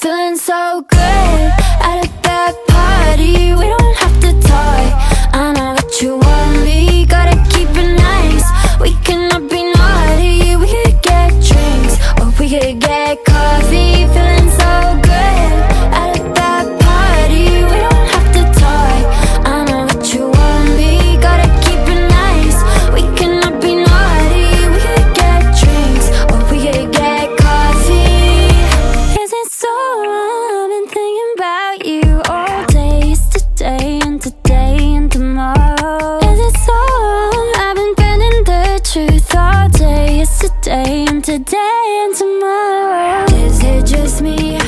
feeling so good at a bad party. We don't have to talk, I know what you want me. Gotta keep it nice, we cannot be naughty. We could get drinks, or we could get coffee. Feeling so good at a bad party. We don't have to talk, I know what you want me. Gotta keep it nice, we cannot be naughty. We could get drinks, or we could get coffee. Is it so wrong? I've been thinking about you all day, yesterday and today and tomorrow. Is it so wrong? I've been bending the truth all day, yesterday and today and tomorrow. Is it just me?